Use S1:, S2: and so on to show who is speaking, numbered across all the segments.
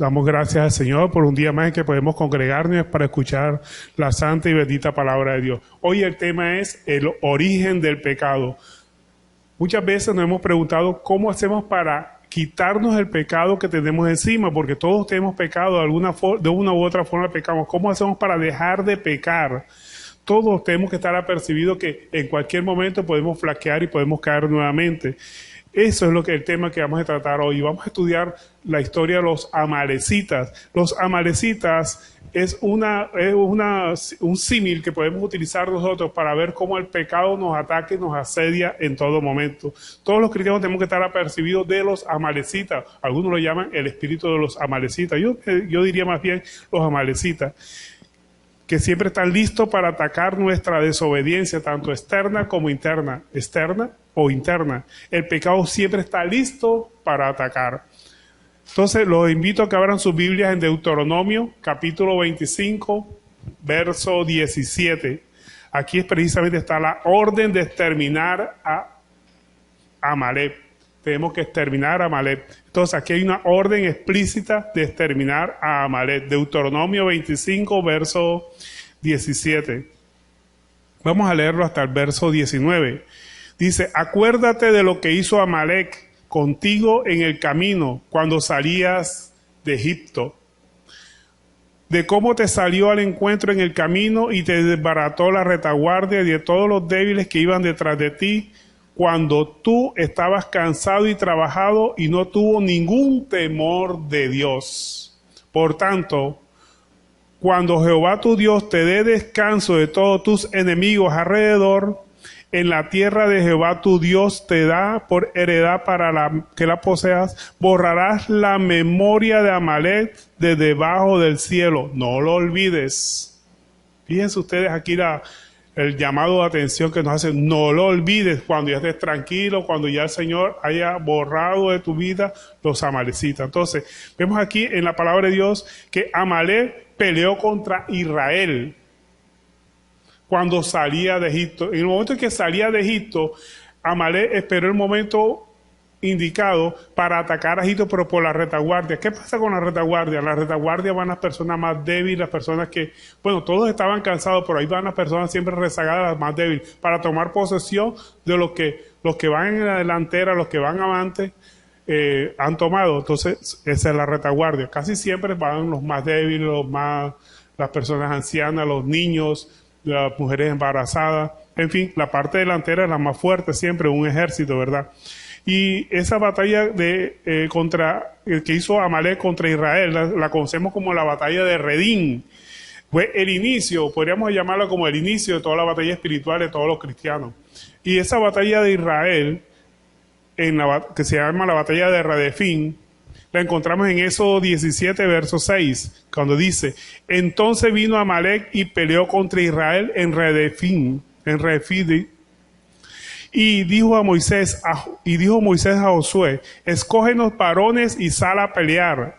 S1: Damos gracias al Señor por un día más en que podemos congregarnos para escuchar la santa y bendita palabra de Dios. Hoy el tema es el origen del pecado. Muchas veces nos hemos preguntado cómo hacemos para quitarnos el pecado que tenemos encima, porque todos tenemos pecado, de una u otra forma pecamos. ¿Cómo hacemos para dejar de pecar? Todos tenemos que estar apercibidos que en cualquier momento podemos flaquear y podemos caer nuevamente. Eso es el tema que vamos a tratar hoy. Vamos a estudiar la historia de los amalecitas. Los amalecitas es un símil que podemos utilizar nosotros para ver cómo el pecado nos ataca y nos asedia en todo momento. Todos los cristianos tenemos que estar apercibidos de los amalecitas. Algunos lo llaman el espíritu de los amalecitas. Yo diría más bien los amalecitas, que siempre están listos para atacar nuestra desobediencia, tanto externa como interna. Externa o interna. El pecado siempre está listo para atacar. Entonces, los invito a que abran sus Biblias en Deuteronomio, capítulo 25, verso 17. Aquí precisamente está la orden de exterminar a Amalek. Tenemos que exterminar a Amalek. Entonces, aquí hay una orden explícita de exterminar a Amalek. Deuteronomio 25, verso 17. Vamos a leerlo hasta el verso 19. Dice, acuérdate de lo que hizo Amalek contigo en el camino cuando salías de Egipto, de cómo te salió al encuentro en el camino y te desbarató la retaguardia de todos los débiles que iban detrás de ti, cuando tú estabas cansado y trabajado y no tuvo ningún temor de Dios. Por tanto, cuando Jehová tu Dios te dé descanso de todos tus enemigos alrededor, en la tierra de Jehová tu Dios te da por heredad para que la poseas, borrarás la memoria de Amalek de debajo del cielo. No lo olvides. Fíjense ustedes aquí el llamado de atención que nos hace. No lo olvides cuando ya estés tranquilo, cuando ya el Señor haya borrado de tu vida los amalecitas. Entonces, vemos aquí en la palabra de Dios que Amalek peleó contra Israel cuando salía de Egipto. En el momento en que salía de Egipto, Amalek esperó el momento indicado para atacar a Egipto, pero por la retaguardia. ¿Qué pasa con la retaguardia? En la retaguardia van las personas más débiles, las personas que, bueno, todos estaban cansados, pero ahí van las personas siempre rezagadas, las más débiles, para tomar posesión de los que van en la delantera, los que van adelante, han tomado. Entonces, esa es la retaguardia. Casi siempre van los más débiles, las personas ancianas, los niños, las mujeres embarazadas, en fin, la parte delantera es la más fuerte siempre, un ejército, ¿verdad? Y esa batalla que hizo Amalek contra Israel, la conocemos como la batalla de Redín. Fue el inicio, podríamos llamarlo como el inicio de toda la batalla espiritual de todos los cristianos. Y esa batalla de Israel, que se llama la batalla de Redefín, la encontramos en Éxodo 17, verso 6, cuando dice, entonces vino Amalek y peleó contra Israel en Redefín, y dijo Moisés a Josué, escógenos varones y sal a pelear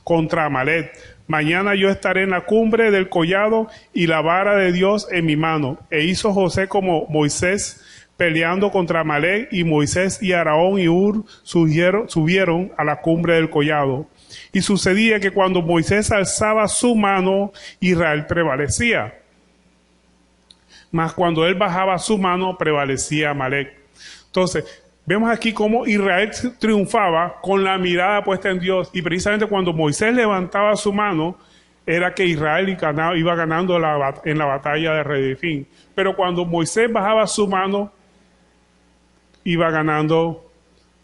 S1: contra Amalek. Mañana yo estaré en la cumbre del collado y la vara de Dios en mi mano. E hizo José como Moisés, peleando contra Amalek, y Moisés y Aarón y Hur subieron a la cumbre del collado. Y sucedía que cuando Moisés alzaba su mano, Israel prevalecía. Mas cuando él bajaba su mano, prevalecía Amalek. Entonces, vemos aquí cómo Israel triunfaba con la mirada puesta en Dios. Y precisamente cuando Moisés levantaba su mano, era que Israel iba ganando en la batalla de Redefín. Pero cuando Moisés bajaba su mano, iba ganando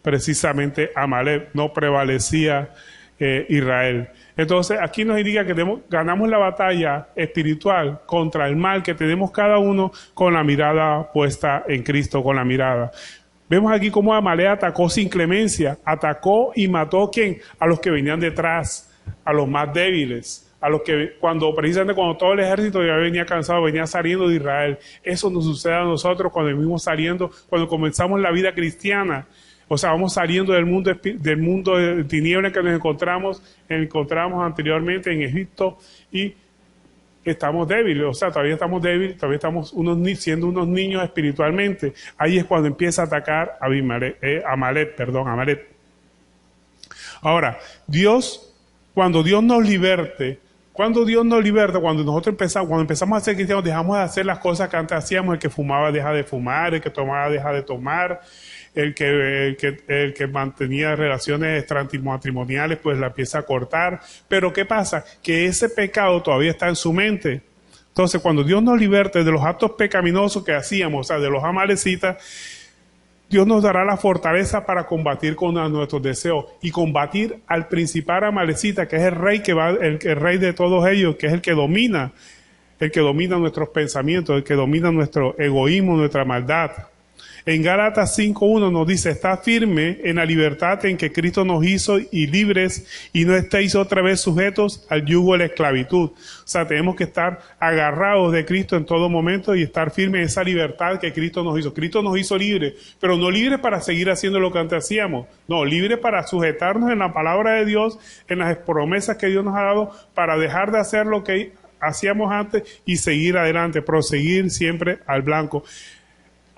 S1: precisamente Amalek, no prevalecía Israel. Entonces aquí nos indica que ganamos la batalla espiritual contra el mal que tenemos cada uno con la mirada puesta en Cristo, con la mirada. Vemos aquí cómo Amalek atacó sin clemencia, atacó y mató ¿quién? A los que venían detrás, a los más débiles, a los que precisamente cuando todo el ejército ya venía cansado, venía saliendo de Israel. Eso nos sucede a nosotros cuando venimos saliendo, cuando comenzamos la vida cristiana. O sea, vamos saliendo del mundo de tinieblas que nos encontramos anteriormente en Egipto y estamos débiles, o sea, todavía estamos débiles, todavía estamos siendo unos niños espiritualmente. Ahí es cuando empieza a atacar a Amalek. Ahora, Dios cuando Dios nos liberte, cuando nosotros empezamos a ser cristianos, dejamos de hacer las cosas que antes hacíamos. El que fumaba deja de fumar, el que tomaba deja de tomar, el que mantenía relaciones extramatrimoniales, pues la empieza a cortar. Pero ¿qué pasa? Que ese pecado todavía está en su mente. Entonces, cuando Dios nos liberte de los actos pecaminosos que hacíamos, o sea, de los amalecitas, Dios nos dará la fortaleza para combatir con nuestros deseos y combatir al principal amalecita, que es el rey el rey de todos ellos, que es el que domina nuestros pensamientos, el que domina nuestro egoísmo, nuestra maldad. En Gálatas 5:1 nos dice: está firme en la libertad en que Cristo nos hizo y libres, y no estéis otra vez sujetos al yugo de la esclavitud. O sea, tenemos que estar agarrados de Cristo en todo momento y estar firmes en esa libertad que Cristo nos hizo. Cristo nos hizo libres, pero no libres para seguir haciendo lo que antes hacíamos. No, libres para sujetarnos en la palabra de Dios, en las promesas que Dios nos ha dado, para dejar de hacer lo que hacíamos antes y seguir adelante, proseguir siempre al blanco.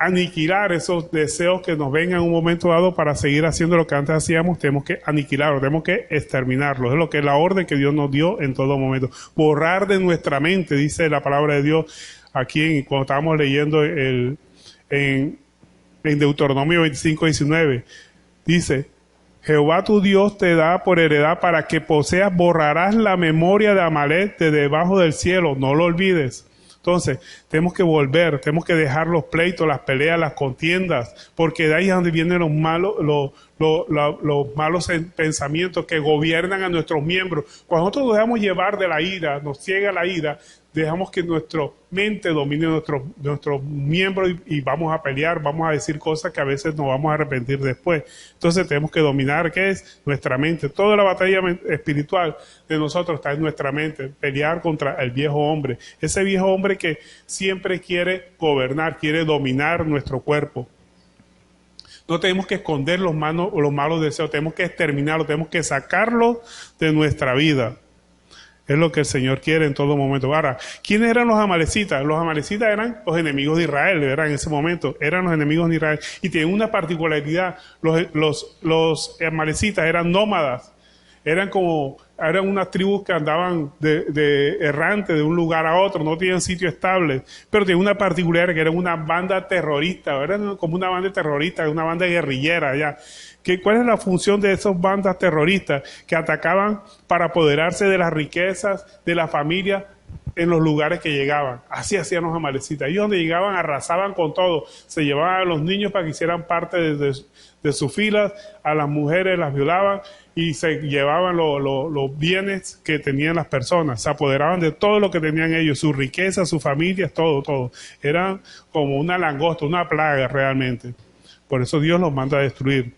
S1: Aniquilar esos deseos que nos vengan en un momento dado para seguir haciendo lo que antes hacíamos. Tenemos que aniquilarlos, tenemos que exterminarlos. Es lo que es la orden que Dios nos dio en todo momento. Borrar de nuestra mente, dice la palabra de Dios aquí cuando estábamos leyendo en Deuteronomio 25:19. Dice: Jehová tu Dios te da por heredad para que poseas, borrarás la memoria de Amalek de debajo del cielo, no lo olvides. Entonces, tenemos que volver, tenemos que dejar los pleitos, las peleas, las contiendas, porque de ahí es donde vienen los malos pensamientos que gobiernan a nuestros miembros. Cuando nosotros nos dejamos llevar de la ira, nos ciega la ira, dejamos que nuestra mente domine nuestros miembros y vamos a pelear, vamos a decir cosas que a veces nos vamos a arrepentir después. Entonces tenemos que dominar, ¿qué es? Nuestra mente. Toda la batalla espiritual de nosotros está en nuestra mente. Pelear contra el viejo hombre. Ese viejo hombre que siempre quiere gobernar, quiere dominar nuestro cuerpo. No tenemos que esconder los malos deseos, tenemos que exterminarlos, tenemos que sacarlos de nuestra vida. Es lo que el Señor quiere en todo momento. Ahora, ¿quiénes eran los amalecitas? Los amalecitas eran los enemigos de Israel, ¿verdad? En ese momento eran los enemigos de Israel. Y tienen una particularidad: los amalecitas eran nómadas. Eran unas tribus que andaban de errante de un lugar a otro, no tenían sitio estable, pero tenían una particularidad, que eran una banda terrorista, eran como una banda terrorista, una banda guerrillera ya. ¿Cuál es la función de esas bandas terroristas? Que atacaban para apoderarse de las riquezas de la familia en los lugares que llegaban. Así hacían los amalecitas. Ellos donde llegaban arrasaban con todo. Se llevaban a los niños para que hicieran parte de sus filas, a las mujeres las violaban y se llevaban los bienes que tenían las personas. Se apoderaban de todo lo que tenían ellos, sus riquezas, sus familias, todo. Eran como una langosta, una plaga realmente. Por eso Dios los manda a destruir.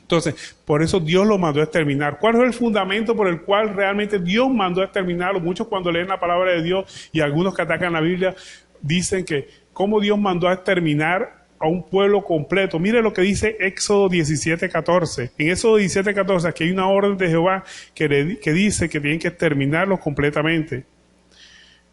S1: Entonces, por eso Dios lo mandó a exterminar. ¿Cuál es el fundamento por el cual realmente Dios mandó a exterminarlo? Muchos, cuando leen la palabra de Dios, y algunos que atacan la Biblia, dicen que cómo Dios mandó a exterminar a un pueblo completo. Mire lo que dice Éxodo 17:14. En Éxodo 17:14, aquí hay una orden de Jehová que dice que tienen que exterminarlos completamente.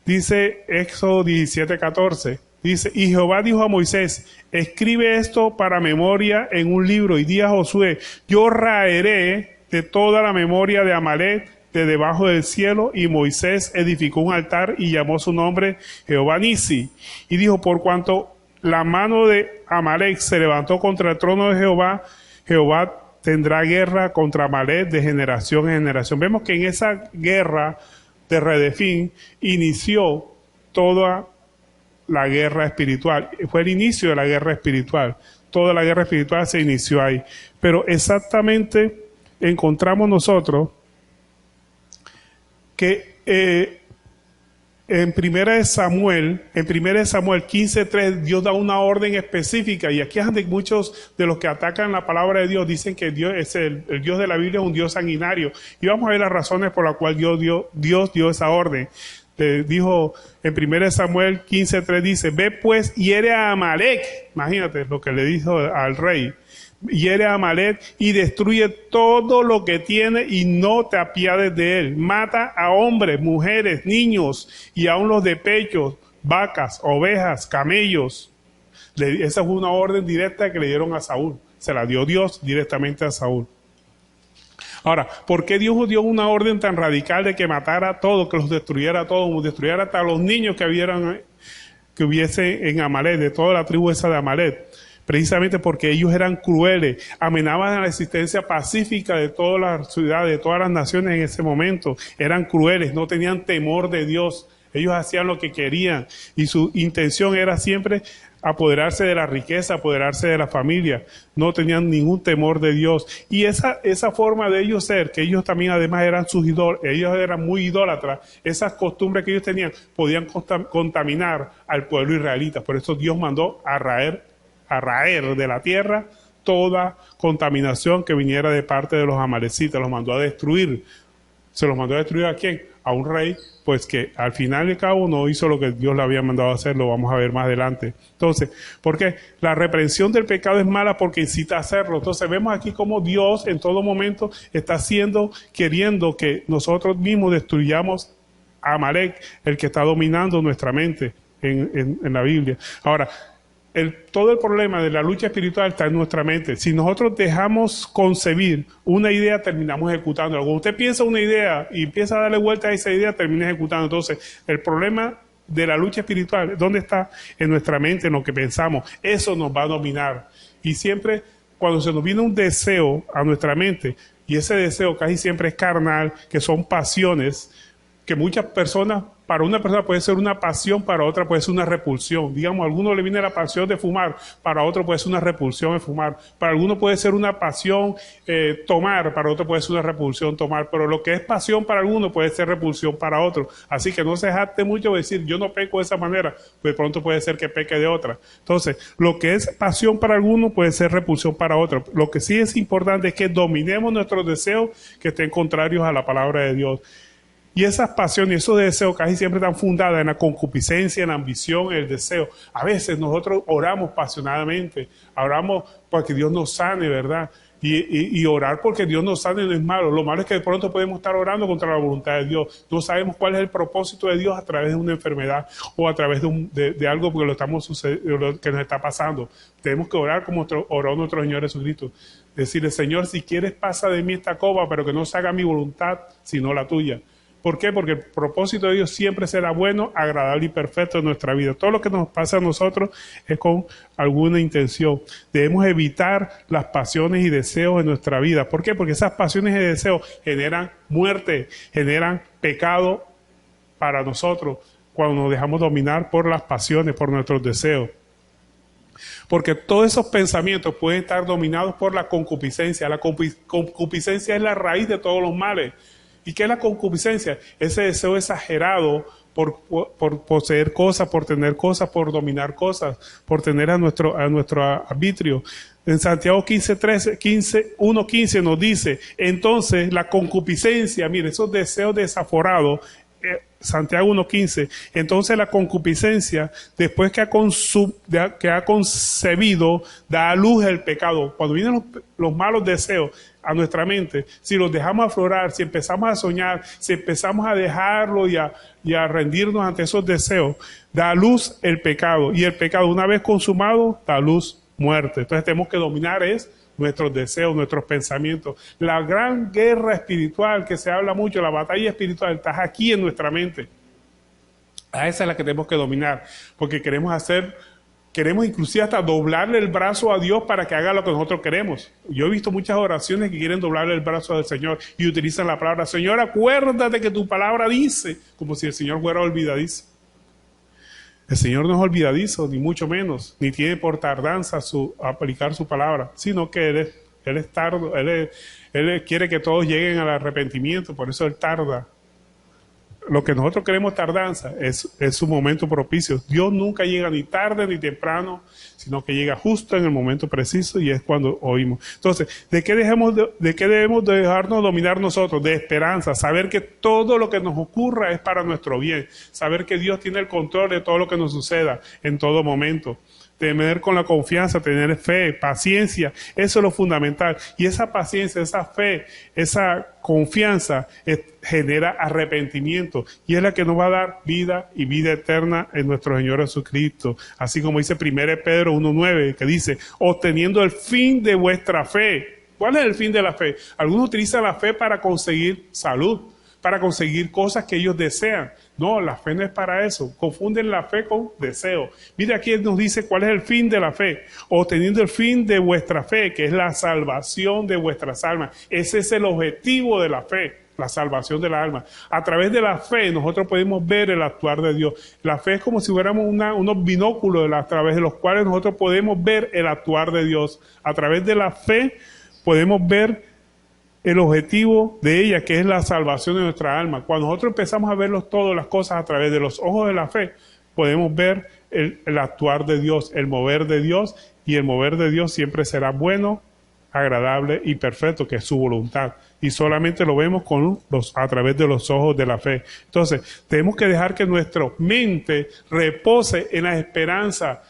S1: Dice Éxodo 17:14. Dice: y Jehová dijo a Moisés: escribe esto para memoria en un libro, y di a Josué: yo raeré de toda la memoria de Amalek de debajo del cielo. Y Moisés edificó un altar y llamó su nombre Jehová Nisi. Y dijo: por cuanto la mano de Amalek se levantó contra el trono de Jehová, Jehová tendrá guerra contra Amalek de generación en generación. Vemos que en esa guerra de Redefín inició toda la guerra espiritual. Fue el inicio de la guerra espiritual. Toda la guerra espiritual se inició ahí. Pero exactamente encontramos nosotros que en 1 Samuel 15:3, Dios da una orden específica, y aquí es donde muchos de los que atacan la palabra de Dios dicen que Dios es el Dios de la Biblia es un Dios sanguinario. Y vamos a ver las razones por las cuales Dios dio esa orden. Dijo en 1 Samuel 15:3, dice: ve pues, hiere a Amalek. Imagínate lo que le dijo al rey: hiere a Amalek y destruye todo lo que tiene y no te apiades de él. Mata a hombres, mujeres, niños y aun los de pechos, vacas, ovejas, camellos. Esa fue una orden directa que le dieron a Saúl. Se la dio Dios directamente a Saúl. Ahora, ¿por qué Dios dio una orden tan radical de que matara a todos, que los destruyera a todos, destruyera hasta a los niños que hubiese en Amalek, de toda la tribu esa de Amalek? Precisamente porque ellos eran crueles, amenazaban a la existencia pacífica de todas las ciudades, de todas las naciones en ese momento. Eran crueles, no tenían temor de Dios. Ellos hacían lo que querían y su intención era siempre apoderarse de la riqueza, apoderarse de la familia. No tenían ningún temor de Dios. Y esa forma de ellos ser, que ellos también además eran ellos eran muy idólatras, esas costumbres que ellos tenían podían contaminar al pueblo israelita. Por eso Dios mandó a raer de la tierra toda contaminación que viniera de parte de los amalecitas. Los mandó a destruir. ¿Se los mandó a destruir a quién? A un rey, pues que al final y al cabo no hizo lo que Dios le había mandado a hacer. Lo vamos a ver más adelante. Entonces, ¿por qué? La reprensión del pecado es mala porque incita a hacerlo. Entonces vemos aquí cómo Dios en todo momento está queriendo que nosotros mismos destruyamos a Amalek, el que está dominando nuestra mente en la Biblia. Ahora, todo el problema de la lucha espiritual está en nuestra mente. Si nosotros dejamos concebir una idea, terminamos ejecutando. Cuando usted piensa una idea y empieza a darle vuelta a esa idea, termina ejecutando. Entonces, el problema de la lucha espiritual, ¿dónde está? En nuestra mente, en lo que pensamos. Eso nos va a dominar. Y siempre, cuando se nos viene un deseo a nuestra mente, y ese deseo casi siempre es carnal, que son pasiones, que muchas personas, para una persona puede ser una pasión, para otra puede ser una repulsión. Digamos, a alguno le viene la pasión de fumar, para otro puede ser una repulsión de fumar. Para alguno puede ser una pasión tomar, para otro puede ser una repulsión tomar. Pero lo que es pasión para alguno puede ser repulsión para otro. Así que no se jacte mucho de decir, yo no peco de esa manera, pues de pronto puede ser que peque de otra. Entonces, lo que es pasión para alguno puede ser repulsión para otro. Lo que sí es importante es que dominemos nuestros deseos que estén contrarios a la palabra de Dios. Y esas pasiones, esos deseos casi siempre están fundadas en la concupiscencia, en la ambición, en el deseo. A veces nosotros oramos apasionadamente, oramos para que Dios nos sane, ¿verdad? Y orar porque Dios nos sane no es malo. Lo malo es que de pronto podemos estar orando contra la voluntad de Dios. No sabemos cuál es el propósito de Dios a través de una enfermedad o a través de algo que que nos está pasando. Tenemos que orar como oró nuestro Señor Jesucristo. Decirle, Señor, si quieres pasa de mí esta copa, pero que no se haga mi voluntad, sino la tuya. ¿Por qué? Porque el propósito de Dios siempre será bueno, agradable y perfecto en nuestra vida. Todo lo que nos pasa a nosotros es con alguna intención. Debemos evitar las pasiones y deseos en nuestra vida. ¿Por qué? Porque esas pasiones y deseos generan muerte, generan pecado para nosotros cuando nos dejamos dominar por las pasiones, por nuestros deseos. Porque todos esos pensamientos pueden estar dominados por la concupiscencia. La concupiscencia es la raíz de todos los males. ¿Y qué es la concupiscencia? Ese deseo exagerado por poseer cosas, por tener cosas, por dominar cosas, por tener a nuestro arbitrio. En Santiago 1:15 nos dice, entonces la concupiscencia, mire, esos deseos desaforados, Santiago 1:15, entonces la concupiscencia, después que ha concebido, da a luz el pecado. Cuando vienen los malos deseos a nuestra mente, si los dejamos aflorar, si empezamos a soñar, si empezamos a dejarlo y a rendirnos ante esos deseos, da a luz el pecado. Y el pecado, una vez consumado, da a luz muerte. Entonces tenemos que dominar nuestros deseos, nuestros pensamientos. La gran guerra espiritual que se habla mucho, la batalla espiritual, está aquí en nuestra mente. A esa es la que tenemos que dominar, porque queremos inclusive hasta doblarle el brazo a Dios para que haga lo que nosotros queremos. Yo he visto muchas oraciones que quieren doblarle el brazo al Señor y utilizan la palabra, Señor, acuérdate que tu palabra dice, como si el Señor fuera olvidadizo. El Señor no es olvidadizo, ni mucho menos, ni tiene por tardanza aplicar su palabra, sino que Él es tardo, Él quiere que todos lleguen al arrepentimiento, por eso Él tarda. Lo que nosotros queremos tardanza es su momento propicio. Dios nunca llega ni tarde ni temprano, sino que llega justo en el momento preciso y es cuando oímos. Entonces, ¿de qué debemos dejarnos dominar nosotros? De esperanza, saber que todo lo que nos ocurra es para nuestro bien, saber que Dios tiene el control de todo lo que nos suceda en todo momento. Tener con la confianza, tener fe, paciencia, eso es lo fundamental. Y esa paciencia, esa fe, esa confianza genera arrepentimiento y es la que nos va a dar vida y vida eterna en nuestro Señor Jesucristo. Así como dice 1 Pedro 1:9, que dice, obteniendo el fin de vuestra fe. ¿Cuál es el fin de la fe? Algunos utilizan la fe para conseguir salud, para conseguir cosas que ellos desean. No, la fe no es para eso. Confunden la fe con deseo. Mire, aquí nos dice cuál es el fin de la fe. Obteniendo el fin de vuestra fe, que es la salvación de vuestras almas. Ese es el objetivo de la fe, la salvación de la alma. A través de la fe nosotros podemos ver el actuar de Dios. La fe es como si fuéramos unos binóculos a través de los cuales nosotros podemos ver el actuar de Dios. A través de la fe podemos ver el objetivo de ella, que es la salvación de nuestra alma. Cuando nosotros empezamos a ver todas las cosas a través de los ojos de la fe, podemos ver el actuar de Dios, el mover de Dios, y el mover de Dios siempre será bueno, agradable y perfecto, que es su voluntad. Y solamente lo vemos a través de los ojos de la fe. Entonces, tenemos que dejar que nuestra mente repose en la esperanza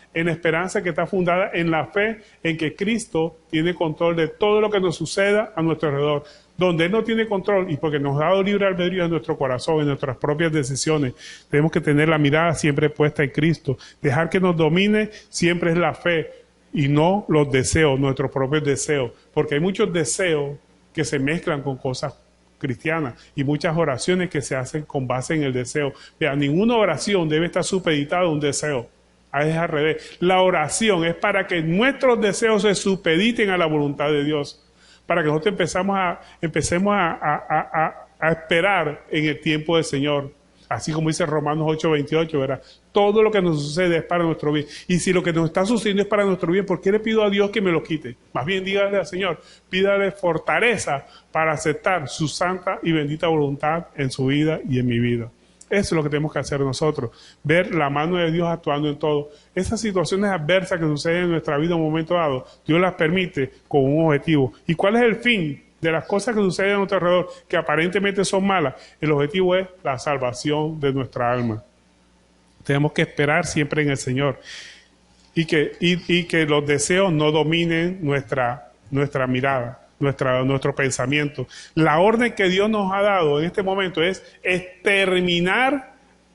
S1: que está fundada en la fe, en que Cristo tiene control de todo lo que nos suceda a nuestro alrededor. Donde Él no tiene control, y porque nos ha dado libre albedrío en nuestro corazón, en nuestras propias decisiones, tenemos que tener la mirada siempre puesta en Cristo. Dejar que nos domine siempre es la fe, y no los deseos, nuestros propios deseos. Porque hay muchos deseos que se mezclan con cosas cristianas y muchas oraciones que se hacen con base en el deseo. Vea, ninguna oración debe estar supeditada a un deseo. Es al revés. La oración es para que nuestros deseos se supediten a la voluntad de Dios, para que nosotros empecemos a esperar en el tiempo del Señor. Así como dice Romanos 8:28, ¿verdad? Todo lo que nos sucede es para nuestro bien. Y si lo que nos está sucediendo es para nuestro bien, ¿por qué le pido a Dios que me lo quite? Más bien dígale al Señor, pídale fortaleza para aceptar su santa y bendita voluntad en su vida y en mi vida. Eso es lo que tenemos que hacer nosotros, ver la mano de Dios actuando en todo. Esas situaciones adversas que suceden en nuestra vida en un momento dado, Dios las permite con un objetivo. ¿Y cuál es el fin de las cosas que suceden a nuestro alrededor, que aparentemente son malas? El objetivo es la salvación de nuestra alma. Tenemos que esperar siempre en el Señor y que los deseos no dominen nuestra mirada, nuestro pensamiento. La orden que Dios nos ha dado en este momento es exterminar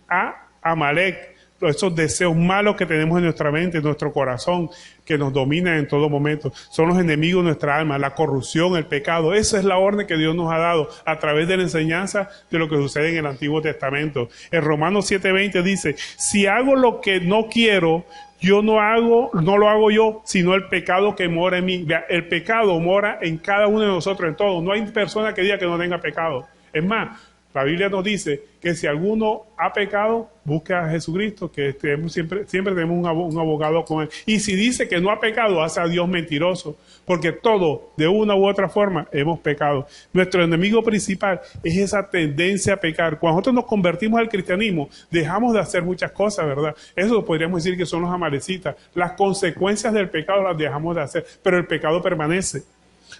S1: a Amalek, esos deseos malos que tenemos en nuestra mente, en nuestro corazón, que nos dominan en todo momento. Son los enemigos de nuestra alma, la corrupción, el pecado. Esa es la orden que Dios nos ha dado a través de la enseñanza de lo que sucede en el Antiguo Testamento. En Romanos 7:20 dice, si hago lo que no quiero, no lo hago yo, sino el pecado que mora en mí. El pecado mora en cada uno de nosotros, en todo. No hay persona que diga que no tenga pecado. Es más, la Biblia nos dice que si alguno ha pecado, busque a Jesucristo, que siempre tenemos un abogado con Él. Y si dice que no ha pecado, hace a Dios mentiroso, porque todo, de una u otra forma, hemos pecado. Nuestro enemigo principal es esa tendencia a pecar. Cuando nosotros nos convertimos al cristianismo, dejamos de hacer muchas cosas, ¿verdad? Eso podríamos decir que son los amalecitas. Las consecuencias del pecado las dejamos de hacer, pero el pecado permanece.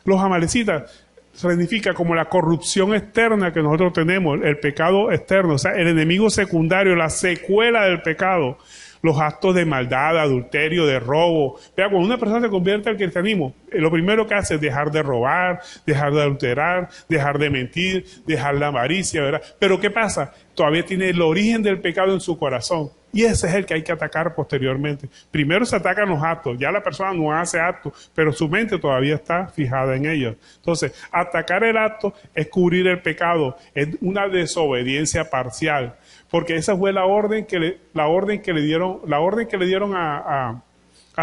S1: Los amalecitas significa como la corrupción externa que nosotros tenemos, el pecado externo, o sea, el enemigo secundario, la secuela del pecado, los actos de maldad, adulterio, de robo. Vea, cuando una persona se convierte al cristianismo, lo primero que hace es dejar de robar, dejar de adulterar, dejar de mentir, dejar la avaricia, ¿verdad? Pero ¿qué pasa? Todavía tiene el origen del pecado en su corazón. Y ese es el que hay que atacar posteriormente. Primero se atacan los actos, ya la persona no hace actos, pero su mente todavía está fijada en ellos. Entonces, atacar el acto es cubrir el pecado, es una desobediencia parcial, porque esa fue la orden que le dieron a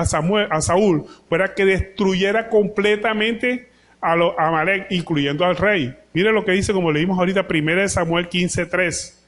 S1: Saúl, fuera que destruyera completamente a Amalek, incluyendo al rey. Mire lo que dice, como leímos ahorita, 1 Samuel 15:3.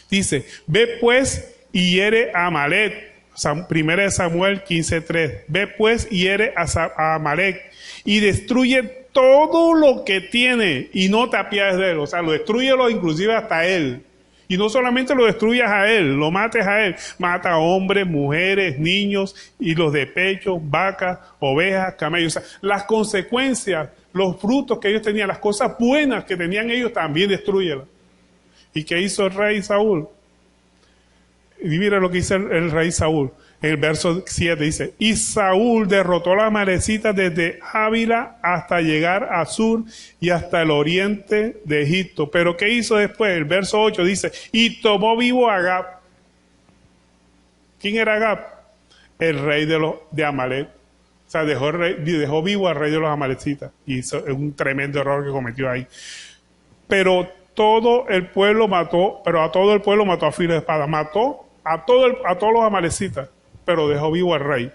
S1: Dice, ve pues y hiere a Amalek. 1 Samuel 15:3. Ve pues y hiere a Amalek y destruye todo lo que tiene y no te apiades de él. O sea, lo destruyelo inclusive hasta él. Y no solamente lo destruyas a él, lo mates a él. Mata a hombres, mujeres, niños y los de pecho, vacas, ovejas, camellos. O sea, las consecuencias, los frutos que ellos tenían, las cosas buenas que tenían ellos, también destrúyelas. ¿Y qué hizo el rey Saúl? Y mira lo que hizo el rey Saúl. En el verso 7 dice, y Saúl derrotó a las amalecitas desde Ávila hasta llegar a Sur y hasta el oriente de Egipto. Pero ¿qué hizo después? El verso 8 dice, y tomó vivo a Agag. ¿Quién era Agag? El rey de Amalek. sea, dejó vivo al rey de los amalecitas. Y eso es un tremendo error que cometió ahí. Pero todo el pueblo mató, pero a todo el pueblo mató a filo de espada. Mató a todos los amalecitas, pero dejó vivo al rey.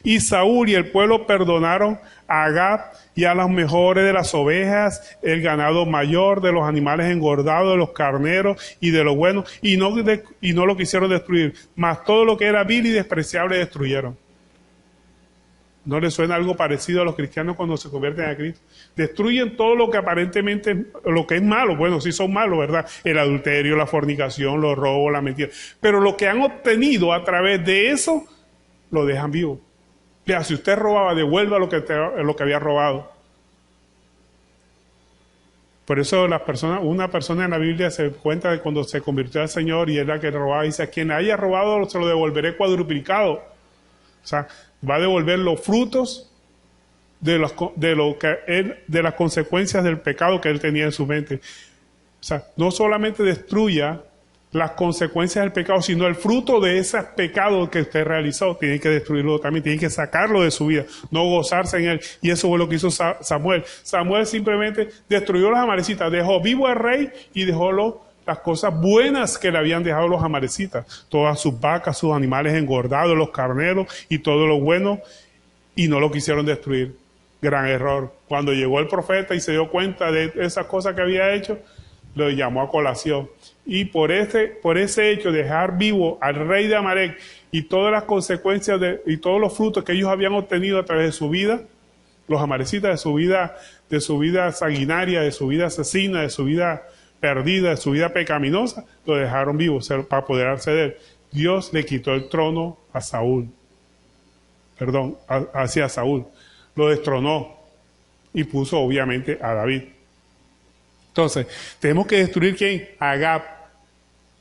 S1: Y Saúl y el pueblo perdonaron a Agag y a las mejores de las ovejas, el ganado mayor, de los animales engordados, de los carneros y de lo bueno, y no lo quisieron destruir, mas todo lo que era vil y despreciable destruyeron. ¿No les suena algo parecido a los cristianos cuando se convierten a Cristo? Destruyen todo lo que aparentemente, lo que es malo. Bueno, sí son malos, ¿verdad? El adulterio, la fornicación, los robos, la mentira. Pero lo que han obtenido a través de eso, lo dejan vivo. Ya, si usted robaba, devuelva lo que había robado. Por eso una persona en la Biblia se cuenta de cuando se convirtió al Señor y es la que robaba, dice, a quien haya robado se lo devolveré cuadruplicado. O sea, va a devolver los frutos de las consecuencias del pecado que él tenía en su mente. O sea, no solamente destruya las consecuencias del pecado, sino el fruto de ese pecado que usted realizó. Tiene que destruirlo también, tiene que sacarlo de su vida, no gozarse en él. Y eso fue lo que hizo Samuel. Samuel simplemente destruyó a los amalecitas, dejó vivo al rey y dejó las cosas buenas que le habían dejado los amalecitas. Todas sus vacas, sus animales engordados, los carneros y todo lo bueno, y no lo quisieron destruir. Gran error. Cuando llegó el profeta y se dio cuenta de esas cosas que había hecho, lo llamó a colación. Y por ese hecho, dejar vivo al rey de Amalec y todas las consecuencias y todos los frutos que ellos habían obtenido a través de su vida, los amalecitas, de su vida sanguinaria, de su vida asesina, de su vida perdida, de su vida pecaminosa, lo dejaron vivo para poder acceder. Dios le quitó el trono a Saúl. Hacia Saúl. Lo destronó y puso obviamente a David. Entonces, tenemos que destruir ¿quién? Agag.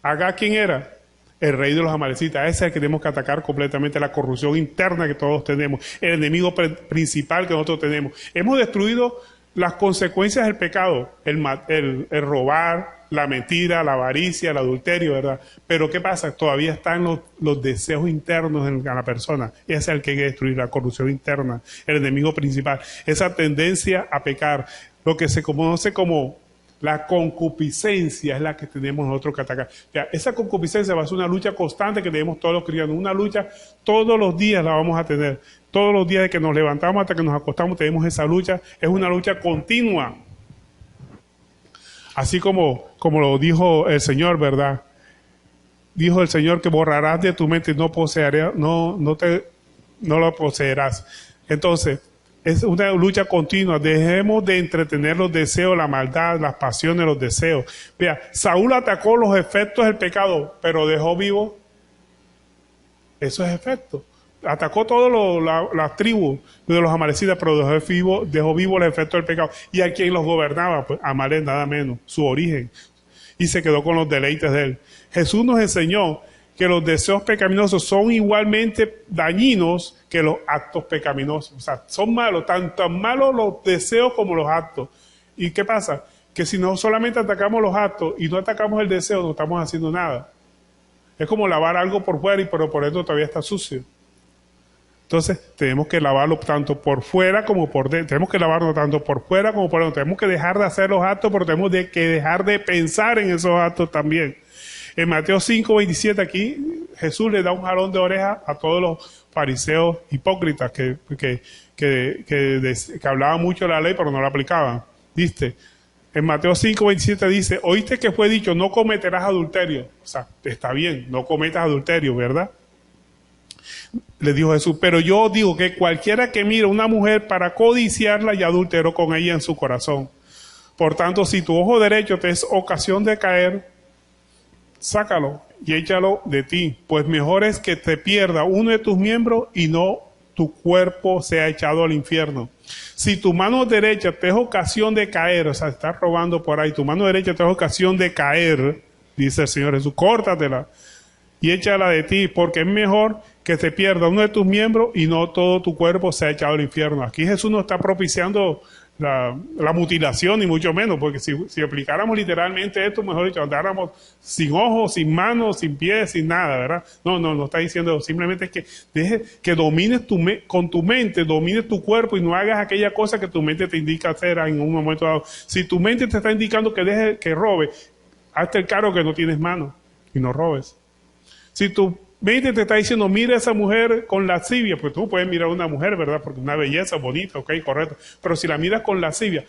S1: ¿Agag quién era? El rey de los amalecitas. Ese es el que tenemos que atacar completamente, la corrupción interna que todos tenemos, el enemigo principal que nosotros tenemos. Hemos destruido las consecuencias del pecado, el robar, la mentira, la avaricia, el adulterio, ¿verdad? Pero ¿qué pasa? Todavía están los deseos internos en la persona. Ese es el que hay que destruir, la corrupción interna, el enemigo principal. Esa tendencia a pecar, lo que se conoce como la concupiscencia, es la que tenemos nosotros que atacar. Ya, esa concupiscencia va a ser una lucha constante que tenemos todos los cristianos. Una lucha todos los días la vamos a tener. Todos los días de que nos levantamos hasta que nos acostamos tenemos esa lucha. Es una lucha continua. Así como lo dijo el Señor, ¿verdad? Dijo el Señor que borrarás de tu mente y no lo poseerás. Entonces, es una lucha continua. Dejemos de entretener los deseos, la maldad, las pasiones, los deseos. Vea, Saúl atacó los efectos del pecado, pero dejó vivo esos efectos. Atacó todas las tribus de los amalecitas, pero dejó vivo los efectos del pecado. Y a quien los gobernaba, pues Amalek nada menos, su origen. Y se quedó con los deleites de él. Jesús nos enseñó que los deseos pecaminosos son igualmente dañinos que los actos pecaminosos. O sea, son malos, tan malos los deseos como los actos. ¿Y qué pasa? Que si no solamente atacamos los actos y no atacamos el deseo, no estamos haciendo nada. Es como lavar algo por fuera, pero por dentro todavía está sucio. Entonces, tenemos que lavarlo tanto por fuera como por dentro. Tenemos que lavarlo tanto por fuera como por dentro. Tenemos que dejar de hacer los actos, pero tenemos que dejar de pensar en esos actos también. En Mateo 5:27 aquí, Jesús le da un jalón de oreja a todos los fariseos hipócritas que hablaban mucho de la ley, pero no la aplicaban. ¿Viste? En Mateo 5:27 dice, oíste que fue dicho, no cometerás adulterio. O sea, está bien, no cometas adulterio, ¿verdad? Le dijo Jesús, pero yo digo que cualquiera que mire a una mujer para codiciarla ya adulteró con ella en su corazón. Por tanto, si tu ojo derecho te es ocasión de caer, sácalo y échalo de ti, pues mejor es que te pierda uno de tus miembros y no tu cuerpo sea echado al infierno. Si tu mano derecha te es ocasión de caer, o sea, estás robando por ahí, tu mano derecha te es ocasión de caer, dice el Señor Jesús, córtatela y échala de ti, porque es mejor que te pierda uno de tus miembros y no todo tu cuerpo sea echado al infierno. Aquí Jesús nos está propiciando la mutilación, ni mucho menos, porque si aplicáramos literalmente esto, mejor dicho, andáramos sin ojos, sin manos, sin pies, sin nada, ¿verdad? No está diciendo, simplemente es que deje que domines con tu mente, domines tu cuerpo y no hagas aquella cosa que tu mente te indica hacer en un momento dado. Si tu mente te está indicando que deje que robe, hazte el cargo que no tienes manos y no robes. Si tu mente te está diciendo, mira a esa mujer con lascivia, pues tú puedes mirar a una mujer, ¿verdad? Porque una belleza bonita, ok, correcto. Pero si la miras con lascivia,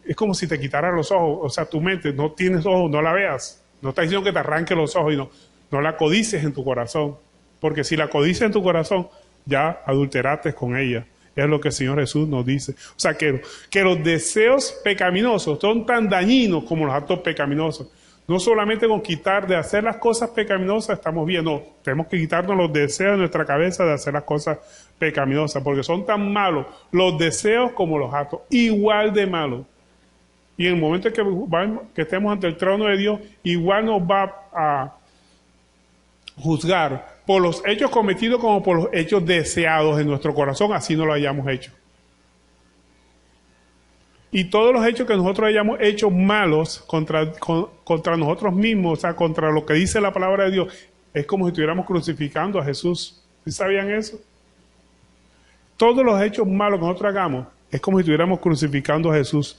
S1: es como si te quitaran los ojos. O sea, tu mente, no tienes ojos, no la veas. No está diciendo que te arranque los ojos y no la codices en tu corazón. Porque si la codices en tu corazón, ya adulteraste con ella. Es lo que el Señor Jesús nos dice. O sea, que los deseos pecaminosos son tan dañinos como los actos pecaminosos. No solamente con quitar de hacer las cosas pecaminosas estamos bien, no, tenemos que quitarnos los deseos de nuestra cabeza de hacer las cosas pecaminosas, porque son tan malos los deseos como los actos, igual de malos. Y en el momento que estemos ante el trono de Dios, igual nos va a juzgar por los hechos cometidos como por los hechos deseados en nuestro corazón, así no lo hayamos hecho. Y todos los hechos que nosotros hayamos hecho malos contra nosotros mismos, o sea, contra lo que dice la palabra de Dios, es como si estuviéramos crucificando a Jesús. ¿Sí sabían eso? Todos los hechos malos que nosotros hagamos, es como si estuviéramos crucificando a Jesús.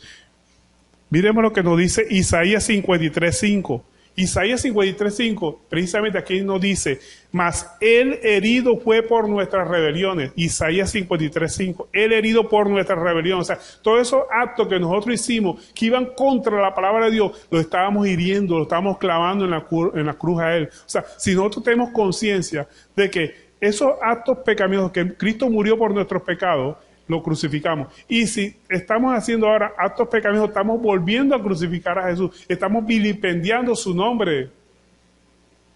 S1: Miremos lo que nos dice Isaías 53:5. Isaías 53:5, precisamente aquí nos dice, mas él herido fue por nuestras rebeliones. Isaías 53:5, él herido por nuestras rebeliones. O sea, todos esos actos que nosotros hicimos, que iban contra la palabra de Dios, los estábamos hiriendo, los estábamos clavando en la cruz a él. O sea, si nosotros tenemos conciencia de que esos actos pecaminosos, que Cristo murió por nuestros pecados, lo crucificamos. Y si estamos haciendo ahora actos pecaminosos, estamos volviendo a crucificar a Jesús. Estamos vilipendiando su nombre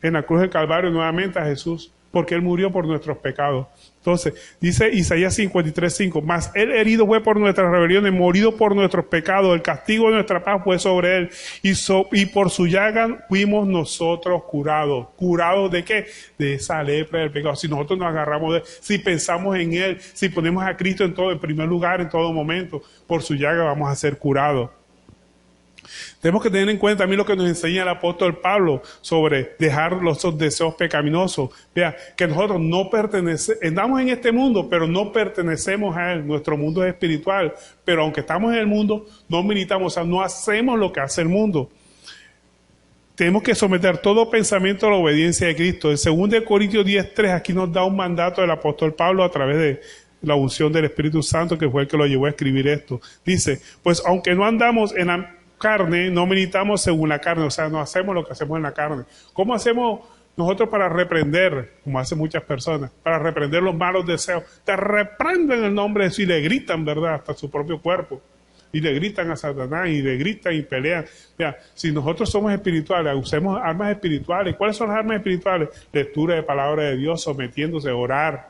S1: en la cruz del Calvario nuevamente a Jesús, porque Él murió por nuestros pecados. Entonces, dice Isaías 53:5, mas Él herido fue por nuestras rebeliones, morido por nuestros pecados, el castigo de nuestra paz fue sobre Él, y por su llaga fuimos nosotros curados. ¿Curados de qué? De esa lepra del pecado. Si nosotros nos agarramos de Él, si pensamos en Él, si ponemos a Cristo en primer lugar, en todo momento, por su llaga vamos a ser curados. Tenemos que tener en cuenta también lo que nos enseña el apóstol Pablo sobre dejar los deseos pecaminosos. Vea, que nosotros no pertenecemos, andamos en este mundo, pero no pertenecemos a él. Nuestro mundo es espiritual, pero aunque estamos en el mundo, no militamos, o sea, no hacemos lo que hace el mundo. Tenemos que someter todo pensamiento a la obediencia de Cristo. En 2 Corintios 10:3, aquí nos da un mandato del apóstol Pablo a través de la unción del Espíritu Santo, que fue el que lo llevó a escribir esto. Dice, pues aunque no andamos en la carne, no militamos según la carne, o sea, no hacemos lo que hacemos en la carne. ¿Cómo hacemos nosotros para reprender, como hacen muchas personas, para reprender los malos deseos? Te reprenden el nombre de Jesús y le gritan, ¿verdad?, hasta su propio cuerpo. Y le gritan a Satanás y le gritan y pelean. Mira, si nosotros somos espirituales, usemos armas espirituales. ¿Cuáles son las armas espirituales? Lectura de palabra de Dios, sometiéndose, orar.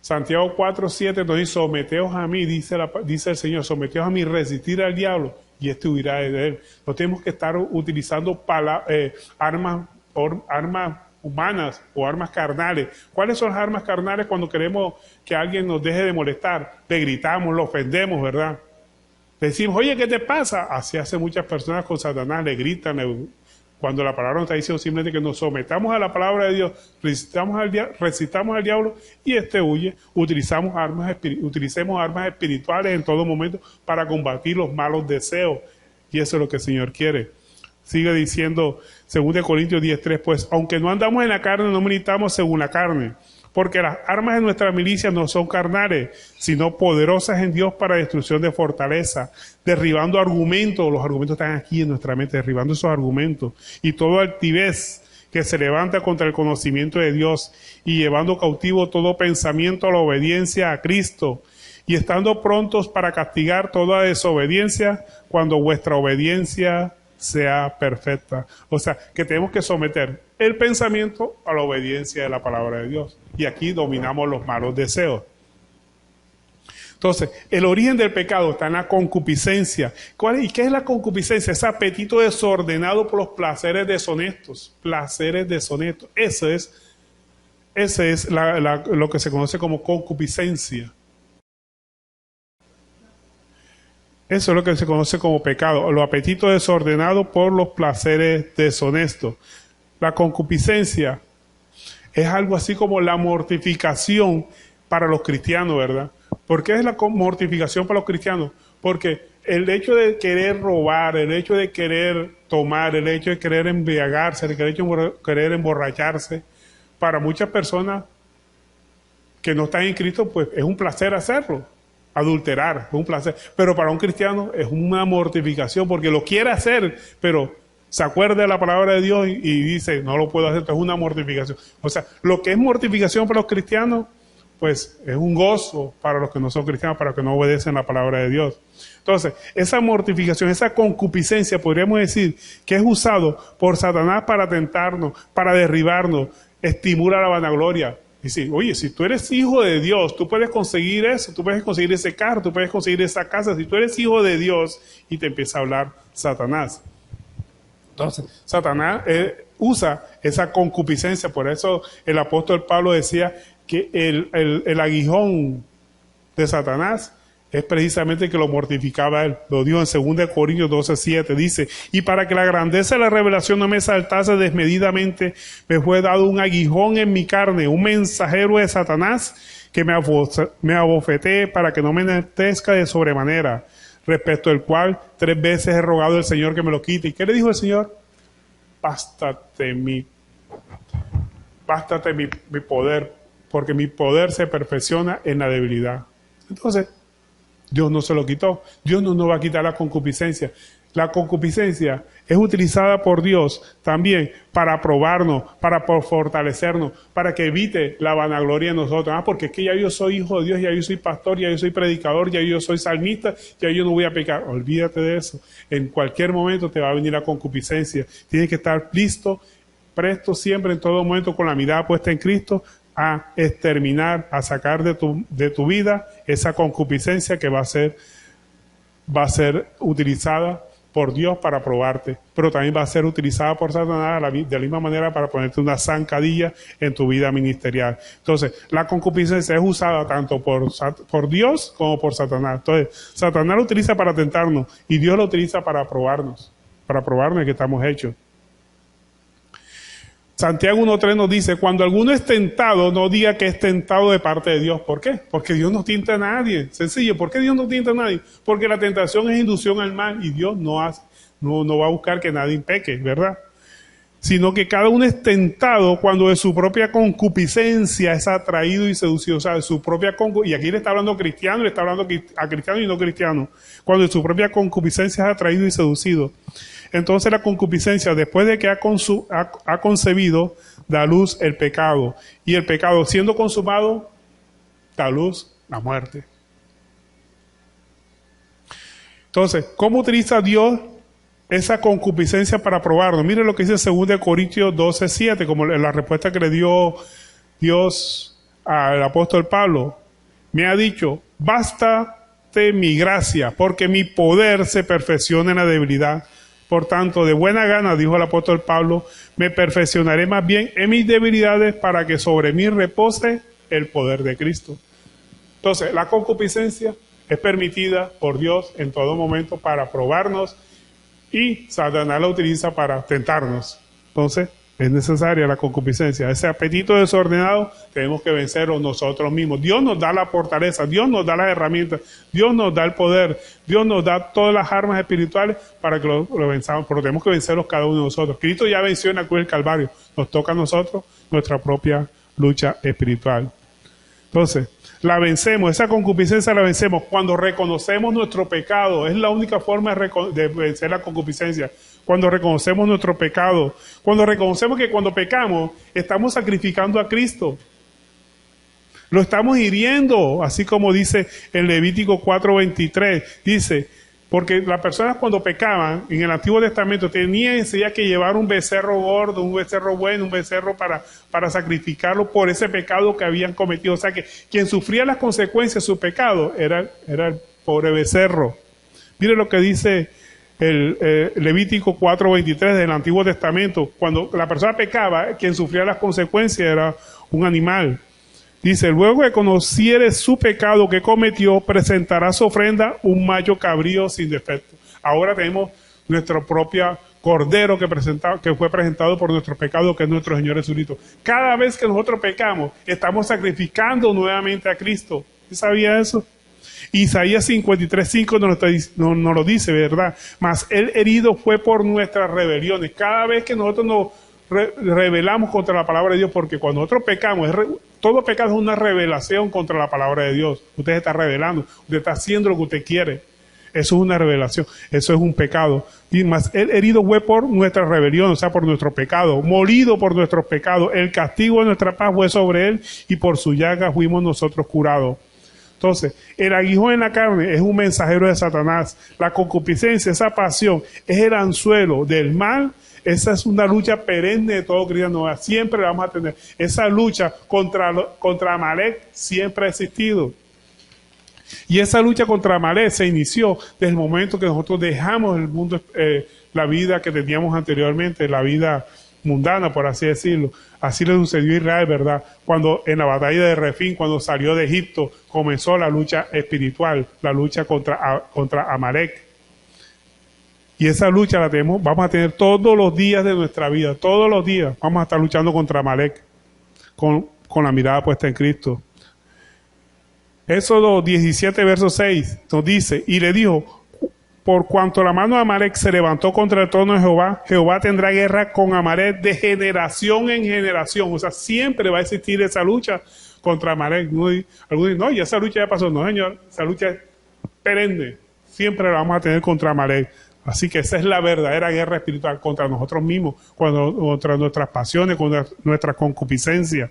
S1: Santiago 4:7 nos dice, someteos a mí, dice el Señor, someteos a mí, resistir al diablo y este huirá de él. No tenemos que estar utilizando armas humanas o armas carnales. ¿Cuáles son las armas carnales cuando queremos que alguien nos deje de molestar? Le gritamos, lo ofendemos, ¿verdad? Le decimos, oye, ¿qué te pasa? Así hacen muchas personas con Satanás, le gritan, cuando la palabra nos está diciendo simplemente que nos sometamos a la palabra de Dios, resistamos al diablo y este huye. Utilicemos armas espirituales en todo momento para combatir los malos deseos. Y eso es lo que el Señor quiere. Sigue diciendo 2 Corintios 10:3, pues aunque no andamos en la carne, no militamos según la carne. Porque las armas de nuestra milicia no son carnales, sino poderosas en Dios para destrucción de fortaleza, derribando argumentos. Los argumentos están aquí en nuestra mente, derribando esos argumentos. Y toda altivez que se levanta contra el conocimiento de Dios, y llevando cautivo todo pensamiento a la obediencia a Cristo, y estando prontos para castigar toda desobediencia cuando vuestra obediencia sea perfecta. O sea, que tenemos que someter el pensamiento a la obediencia de la palabra de Dios. Y aquí dominamos los malos deseos. Entonces, el origen del pecado está en la concupiscencia. ¿Y qué es la concupiscencia? Ese apetito desordenado por los placeres deshonestos. Placeres deshonestos. Ese es lo que se conoce como concupiscencia. Eso es lo que se conoce como pecado, los apetitos desordenados por los placeres deshonestos. La concupiscencia es algo así como la mortificación para los cristianos, ¿verdad? ¿Por qué es la mortificación para los cristianos? Porque el hecho de querer robar, el hecho de querer tomar, el hecho de querer embriagarse, el hecho de querer emborracharse, para muchas personas que no están en Cristo, pues es un placer hacerlo. Adulterar es un placer, pero para un cristiano es una mortificación porque lo quiere hacer, pero se acuerda de la palabra de Dios y dice, no lo puedo hacer, entonces es una mortificación. O sea, lo que es mortificación para los cristianos, pues es un gozo para los que no son cristianos, para los que no obedecen la palabra de Dios. Entonces, esa mortificación, esa concupiscencia, podríamos decir que es usado por Satanás para tentarnos, para derribarnos, estimula la vanagloria. Y sí, oye, si tú eres hijo de Dios, tú puedes conseguir eso, tú puedes conseguir ese carro, tú puedes conseguir esa casa, si tú eres hijo de Dios, y te empieza a hablar Satanás. Entonces, Satanás usa esa concupiscencia, por eso el apóstol Pablo decía que el aguijón de Satanás es precisamente que lo mortificaba a él. Lo dijo en 2 Corintios 12:7, dice, y para que la grandeza de la revelación no me saltase desmedidamente, me fue dado un aguijón en mi carne, un mensajero de Satanás que me abofetee para que no me enaltezca de sobremanera, respecto al cual 3 veces he rogado al Señor que me lo quite. ¿Y qué le dijo el Señor? Bástate mi poder, porque mi poder se perfecciona en la debilidad. Entonces, Dios no se lo quitó. Dios no nos va a quitar la concupiscencia. La concupiscencia es utilizada por Dios también para probarnos, para fortalecernos, para que evite la vanagloria en nosotros. Porque es que ya yo soy hijo de Dios, ya yo soy pastor, ya yo soy predicador, ya yo soy salmista, ya yo no voy a pecar. Olvídate de eso. En cualquier momento te va a venir la concupiscencia. Tienes que estar listo, presto siempre, en todo momento, con la mirada puesta en Cristo, a exterminar, a sacar de tu vida esa concupiscencia que va a ser utilizada por Dios para probarte, pero también va a ser utilizada por Satanás de la misma manera para ponerte una zancadilla en tu vida ministerial. Entonces, la concupiscencia es usada tanto por Dios como por Satanás. Entonces, Satanás lo utiliza para tentarnos y Dios lo utiliza para probarnos que estamos hechos. Santiago 1:3 nos dice, cuando alguno es tentado, no diga que es tentado de parte de Dios. ¿Por qué? Porque Dios no tienta a nadie. Sencillo, ¿por qué Dios no tienta a nadie? Porque la tentación es inducción al mal y Dios no va a buscar que nadie peque, ¿verdad? Sino que cada uno es tentado cuando de su propia concupiscencia es atraído y seducido. O sea, de su propia concupiscencia, y aquí le está hablando a cristiano, le está hablando a cristiano y no cristiano. Cuando de su propia concupiscencia es atraído y seducido. Entonces la concupiscencia, después de que ha concebido, da luz el pecado. Y el pecado, siendo consumado, da luz la muerte. Entonces, ¿cómo utiliza Dios esa concupiscencia para probarnos? Mire lo que dice 2 Corintios 12:7, como la respuesta que le dio Dios al apóstol Pablo. Me ha dicho, bástate mi gracia, porque mi poder se perfecciona en la debilidad. Por tanto, de buena gana, dijo el apóstol Pablo, me perfeccionaré más bien en mis debilidades para que sobre mí repose el poder de Cristo. Entonces, la concupiscencia es permitida por Dios en todo momento para probarnos y Satanás la utiliza para tentarnos. Entonces, es necesaria la concupiscencia. Ese apetito desordenado tenemos que vencerlo nosotros mismos. Dios nos da la fortaleza, Dios nos da las herramientas, Dios nos da el poder, Dios nos da todas las armas espirituales para que lo venzamos, pero tenemos que vencerlos cada uno de nosotros. Cristo ya venció en la cruz del Calvario. Nos toca a nosotros nuestra propia lucha espiritual. Entonces, la vencemos, esa concupiscencia la vencemos cuando reconocemos nuestro pecado. Es la única forma de vencer la concupiscencia. Cuando reconocemos nuestro pecado, cuando reconocemos que cuando pecamos estamos sacrificando a Cristo. Lo estamos hiriendo, así como dice en Levítico 4:23, dice, porque las personas cuando pecaban en el Antiguo Testamento tenían que llevar un becerro gordo, un becerro bueno, un becerro para sacrificarlo por ese pecado que habían cometido. O sea que quien sufría las consecuencias de su pecado era el pobre becerro. Mire lo que dice el Levítico 4:23 del Antiguo Testamento. Cuando la persona pecaba, quien sufría las consecuencias era un animal. Dice, luego que conociere su pecado que cometió, presentará su ofrenda un macho cabrío sin defecto. Ahora tenemos nuestro propio cordero que fue presentado por nuestros pecados, que es nuestro Señor Jesucristo. Cada vez que nosotros pecamos, estamos sacrificando nuevamente a Cristo. ¿Usted sabía eso? Isaías 53:5 nos lo dice, ¿verdad? Mas él herido fue por nuestras rebeliones. Cada vez que nosotros nos rebelamos contra la palabra de Dios, porque cuando nosotros pecamos, todo pecado es una revelación contra la palabra de Dios. Usted está rebelando, usted está haciendo lo que usted quiere. Eso es una revelación, eso es un pecado. Y más, él herido fue por nuestra rebelión, o sea, por nuestro pecado, molido por nuestros pecados. El castigo de nuestra paz fue sobre él y por su llaga fuimos nosotros curados. Entonces, el aguijón en la carne es un mensajero de Satanás. La concupiscencia, esa pasión, es el anzuelo del mal. Esa es una lucha perenne de todo cristiano. Siempre la vamos a tener. Esa lucha contra Amalek siempre ha existido. Y esa lucha contra Amalek se inició desde el momento que nosotros dejamos el mundo, la vida que teníamos anteriormente, la vida mundana, por así decirlo. Así le sucedió a Israel, ¿verdad? Cuando en la batalla de Refín, cuando salió de Egipto, comenzó la lucha espiritual, la lucha contra Amalek. Y esa lucha vamos a tener todos los días de nuestra vida, todos los días vamos a estar luchando contra Amalek, con la mirada puesta en Cristo. Éxodo 17, verso 6 nos dice, y le dijo, por cuanto la mano de Amalek se levantó contra el trono de Jehová, Jehová tendrá guerra con Amalek de generación en generación. O sea, siempre va a existir esa lucha contra Amalek. Algunos dicen, no, ya esa lucha ya pasó. No, señor, esa lucha es perenne. Siempre la vamos a tener contra Amalek. Así que esa es la verdadera guerra espiritual contra nosotros mismos, contra nuestras pasiones, contra nuestra concupiscencia.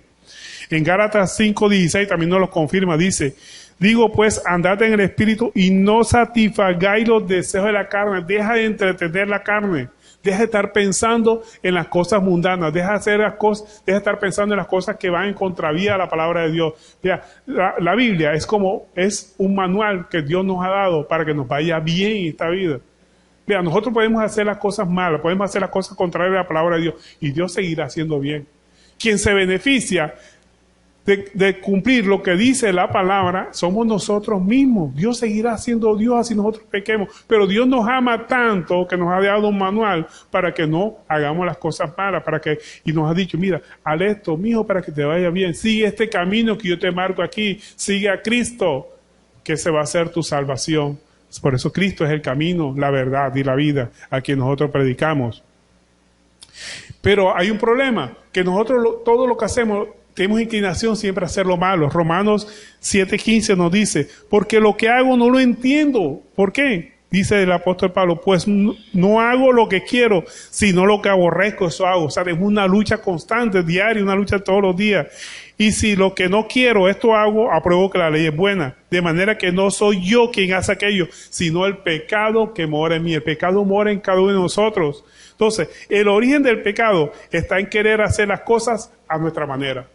S1: En Gálatas 5:16 también nos lo confirma, dice, digo pues, andad en el espíritu y no satisfagáis los deseos de la carne. Deja de entretener la carne, deja de estar pensando en las cosas mundanas, deja de hacer las cosas, deja de estar pensando en las cosas que van en contravía a la palabra de Dios. Mira, la Biblia es un manual que Dios nos ha dado para que nos vaya bien en esta vida. Mira, nosotros podemos hacer las cosas malas, podemos hacer las cosas contrarias a la palabra de Dios y Dios seguirá haciendo bien. Quien se beneficia de cumplir lo que dice la palabra somos nosotros mismos. Dios seguirá siendo Dios así nosotros pequemos, pero Dios nos ama tanto que nos ha dado un manual para que no hagamos las cosas malas, y nos ha dicho, mira, haz esto, mijo, para que te vaya bien, sigue este camino que yo te marco aquí, sigue a Cristo, que se va a hacer tu salvación. Por eso Cristo es el camino, la verdad y la vida a quien nosotros predicamos. Pero hay un problema, que nosotros todo lo que hacemos, tenemos inclinación siempre a hacer lo malo. Romanos 7:15 nos dice, porque lo que hago no lo entiendo. ¿Por qué? Dice el apóstol Pablo, pues no hago lo que quiero, sino lo que aborrezco, eso hago. O sea, es una lucha constante, diaria, una lucha todos los días. Y si lo que no quiero, esto hago, apruebo que la ley es buena. De manera que no soy yo quien hace aquello, sino el pecado que mora en mí. El pecado mora en cada uno de nosotros. Entonces, el origen del pecado está en querer hacer las cosas a nuestra manera.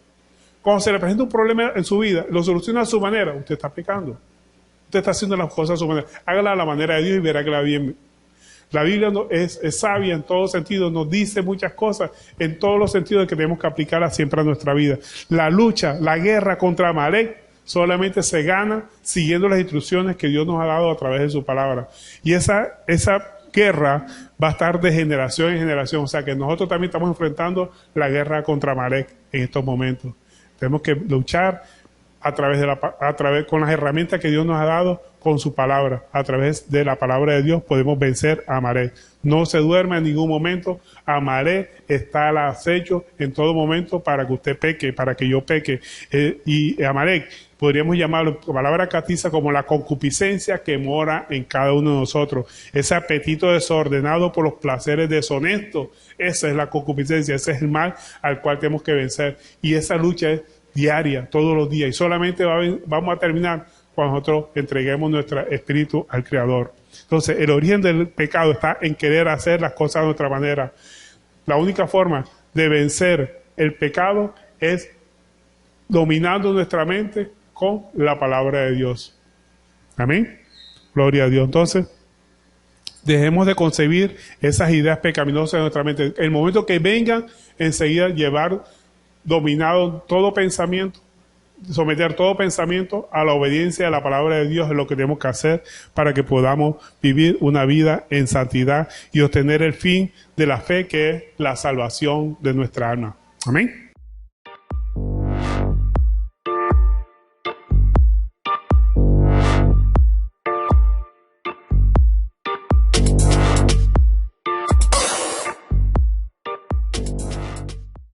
S1: Cuando se le presenta un problema en su vida, lo soluciona a su manera, usted está pecando. Usted está haciendo las cosas a su manera. Hágala a la manera de Dios y verá que la bien. La Biblia es sabia en todos sentidos, nos dice muchas cosas en todos los sentidos que tenemos que aplicarla siempre a nuestra vida. La lucha, la guerra contra Amalek solamente se gana siguiendo las instrucciones que Dios nos ha dado a través de su palabra. Y esa guerra va a estar de generación en generación. O sea que nosotros también estamos enfrentando la guerra contra Amalek en estos momentos. Tenemos que luchar con las herramientas que Dios nos ha dado con su palabra. A través de la palabra de Dios podemos vencer a Amalek. No se duerma en ningún momento. Amalek está al acecho en todo momento para que usted peque, para que yo peque. Y Amalek podríamos llamarlo, palabra catiza, como la concupiscencia que mora en cada uno de nosotros. Ese apetito desordenado por los placeres deshonestos. Esa es la concupiscencia, ese es el mal al cual tenemos que vencer. Y esa lucha es diaria, todos los días. Y solamente vamos a terminar cuando nosotros entreguemos nuestro espíritu al Creador. Entonces, el origen del pecado está en querer hacer las cosas de nuestra manera. La única forma de vencer el pecado es dominando nuestra mente con la palabra de Dios. Amén. Gloria a Dios. Entonces, dejemos de concebir esas ideas pecaminosas de nuestra mente. El momento que vengan, enseguida llevar dominado todo pensamiento someter todo pensamiento a la obediencia de la palabra de Dios, es lo que tenemos que hacer para que podamos vivir una vida en santidad y obtener el fin de la fe, que es la salvación de nuestra alma. Amén.